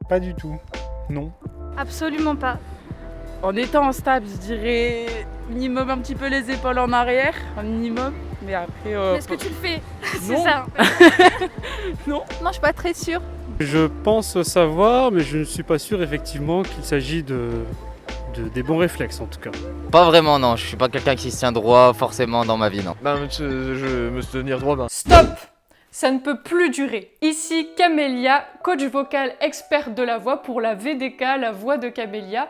Pas du tout. Non. Absolument pas. En étant stable, je dirais minimum un petit peu les épaules en arrière, un minimum. Mais après. Est-ce que tu le fais? C'est Non. ça. Non. Non, je suis pas très sûre. Je pense savoir, mais je ne suis pas sûr effectivement qu'il s'agit des bons réflexes en tout cas. Pas vraiment, non. Je suis pas quelqu'un qui se tient droit forcément dans ma vie, non. Je me tenir droit, Stop! Ça ne peut plus durer. Ici, Camélia, coach vocal experte de la voix pour la VDK, la voix de Camélia.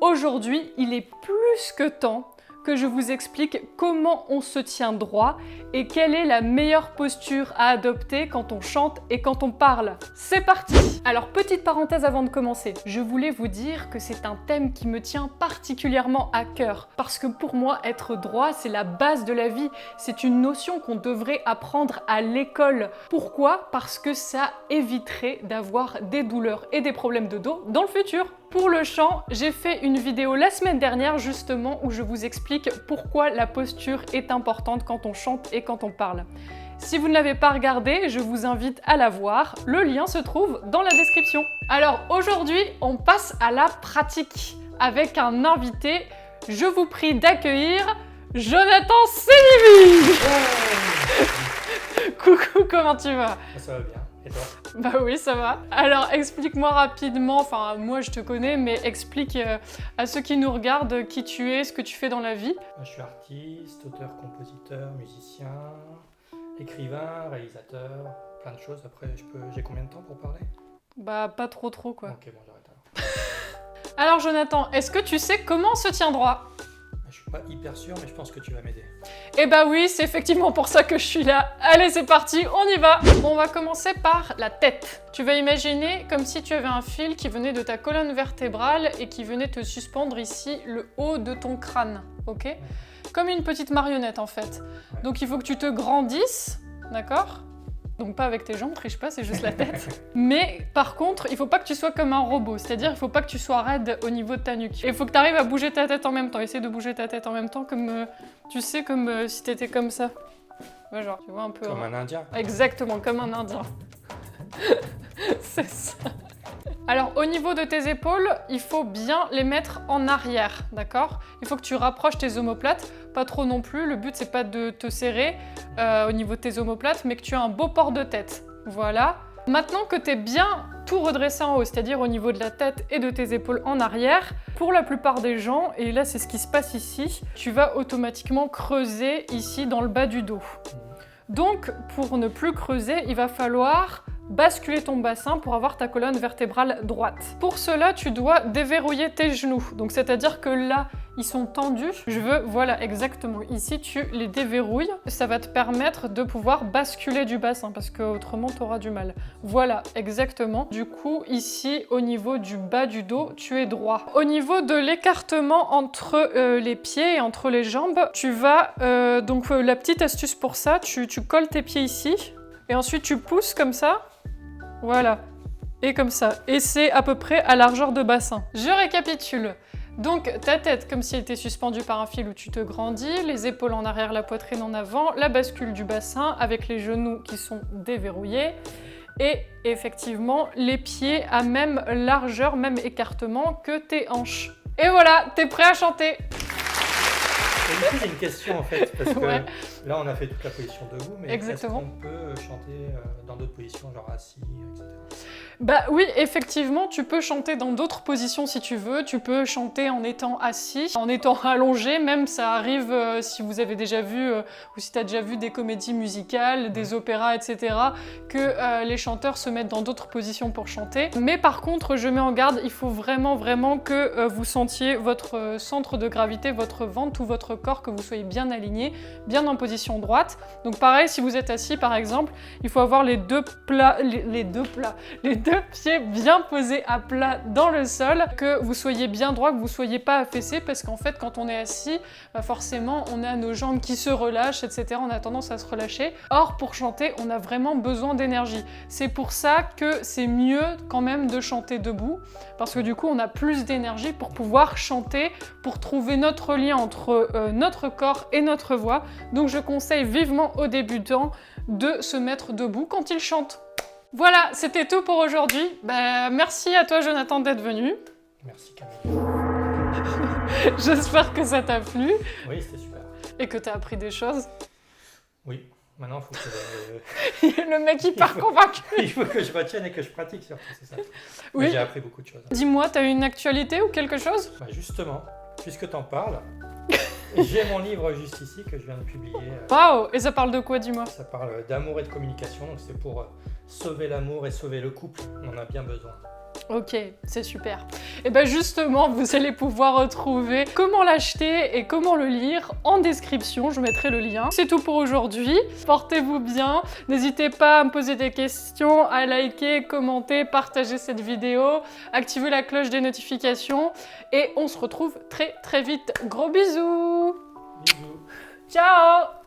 Aujourd'hui, il est plus que temps que je vous explique comment on se tient droit et quelle est la meilleure posture à adopter quand on chante et quand on parle. C'est parti! Alors, petite parenthèse avant de commencer, je voulais vous dire que c'est un thème qui me tient particulièrement à cœur parce que pour moi, être droit, c'est la base de la vie. C'est une notion qu'on devrait apprendre à l'école. Pourquoi? Parce que ça éviterait d'avoir des douleurs et des problèmes de dos dans le futur. Pour le chant, j'ai fait une vidéo la semaine dernière justement où je vous explique pourquoi la posture est importante quand on chante et quand on parle. Si vous ne l'avez pas regardée, je vous invite à la voir. Le lien se trouve dans la description. Alors aujourd'hui, on passe à la pratique avec un invité. Je vous prie d'accueillir Jonathan Sélivi. Coucou, comment tu vas? Ça va bien. Et toi? Bah oui, ça va. Alors explique-moi rapidement, enfin moi je te connais, mais explique à ceux qui nous regardent qui tu es, ce que tu fais dans la vie. Je suis artiste, auteur, compositeur, musicien, écrivain, réalisateur, plein de choses. Après, j'ai combien de temps pour parler? Bah pas trop quoi. Ok, bon, j'arrête alors. Alors Jonathan, est-ce que tu sais comment on se tient droit? Je suis pas hyper sûr, mais je pense que tu vas m'aider. Eh bah oui, c'est effectivement pour ça que je suis là. Allez, c'est parti, on y va. On va commencer par la tête. Tu vas imaginer comme si tu avais un fil qui venait de ta colonne vertébrale et qui venait te suspendre ici le haut de ton crâne, ok? Comme une petite marionnette en fait. Donc il faut que tu te grandisses, d'accord? Donc pas avec tes jambes, triche pas, c'est juste la tête. Mais par contre, il faut pas que tu sois comme un robot, c'est-à-dire il faut pas que tu sois raide au niveau de ta nuque. Et il faut que tu arrives à bouger ta tête en même temps. Essaye de bouger ta tête en même temps comme, tu sais, comme si t'étais comme ça. Ouais, genre, tu vois un peu... Comme un Indien. Exactement, comme un Indien. C'est ça. Alors au niveau de tes épaules, il faut bien les mettre en arrière, d'accord? Il faut que tu rapproches tes omoplates, pas trop non plus, le but c'est pas de te serrer au niveau de tes omoplates, mais que tu aies un beau port de tête, voilà. Maintenant que tu es bien tout redressé en haut, c'est-à-dire au niveau de la tête et de tes épaules en arrière, pour la plupart des gens, et là c'est ce qui se passe ici, tu vas automatiquement creuser ici dans le bas du dos. Donc pour ne plus creuser, il va falloir basculer ton bassin pour avoir ta colonne vertébrale droite. Pour cela, tu dois déverrouiller tes genoux. Donc c'est-à-dire que là, ils sont tendus. Je veux, voilà, exactement. Ici, tu les déverrouilles. Ça va te permettre de pouvoir basculer du bassin parce que autrement, tu auras du mal. Voilà, exactement. Du coup, ici, au niveau du bas du dos, tu es droit. Au niveau de l'écartement entre les pieds et entre les jambes, tu vas... donc la petite astuce pour ça, tu colles tes pieds ici et ensuite tu pousses comme ça. Voilà, et comme ça. Et c'est à peu près à largeur de bassin. Je récapitule. Donc ta tête comme si elle était suspendue par un fil où tu te grandis, les épaules en arrière, la poitrine en avant, la bascule du bassin avec les genoux qui sont déverrouillés et effectivement les pieds à même largeur, même écartement que tes hanches. Et voilà, t'es prêt à chanter. Et du coup, j'ai une question en fait, parce que Ouais. là on a fait toute la position debout, mais Exactement. est-ce qu'on peut chanter dans d'autres positions, genre assis, etc. Bah oui, effectivement, tu peux chanter dans d'autres positions si tu veux. Tu peux chanter en étant assis, en étant allongé, même ça arrive si vous avez déjà vu, ou si tu as déjà vu des comédies musicales, des opéras, etc., que les chanteurs se mettent dans d'autres positions pour chanter. Mais par contre, je mets en garde, il faut vraiment que vous sentiez votre centre de gravité, votre ventre, tout votre corps, que vous soyez bien aligné, bien en position droite. Donc pareil, si vous êtes assis par exemple, il faut avoir les deux pieds bien posés à plat dans le sol, que vous soyez bien droit, que vous soyez pas affaissé, parce qu'en fait quand on est assis, bah forcément on a nos jambes qui se relâchent, etc. On a tendance à se relâcher. Or pour chanter, on a vraiment besoin d'énergie. C'est pour ça que c'est mieux quand même de chanter debout, parce que du coup on a plus d'énergie pour pouvoir chanter, pour trouver notre lien entre notre corps et notre voix. Donc je conseille vivement aux débutants de se mettre debout quand ils chantent. Voilà, c'était tout pour aujourd'hui. Merci à toi Jonathan d'être venu. Merci Camille. J'espère que ça t'a plu Oui, c'était super. et que t'as appris des choses. Oui, maintenant il faut que, Le mec hyper convaincu. il faut que je retienne et que je pratique surtout, c'est ça. Oui. Mais j'ai appris beaucoup de choses. Dis-moi, t'as une actualité ou quelque chose? Bah, justement, puisque t'en parles, j'ai mon livre juste ici que je viens de publier. Waouh! Et ça parle de quoi, dis-moi? Ça parle d'amour et de communication, donc c'est pour sauver l'amour et sauver le couple. On en a bien besoin. Ok, c'est super. Et bien justement, vous allez pouvoir retrouver comment l'acheter et comment le lire en description, je mettrai le lien. C'est tout pour aujourd'hui, portez-vous bien, n'hésitez pas à me poser des questions, à liker, commenter, partager cette vidéo, activer la cloche des notifications et on se retrouve très très vite. Gros bisous! Bisous. Ciao!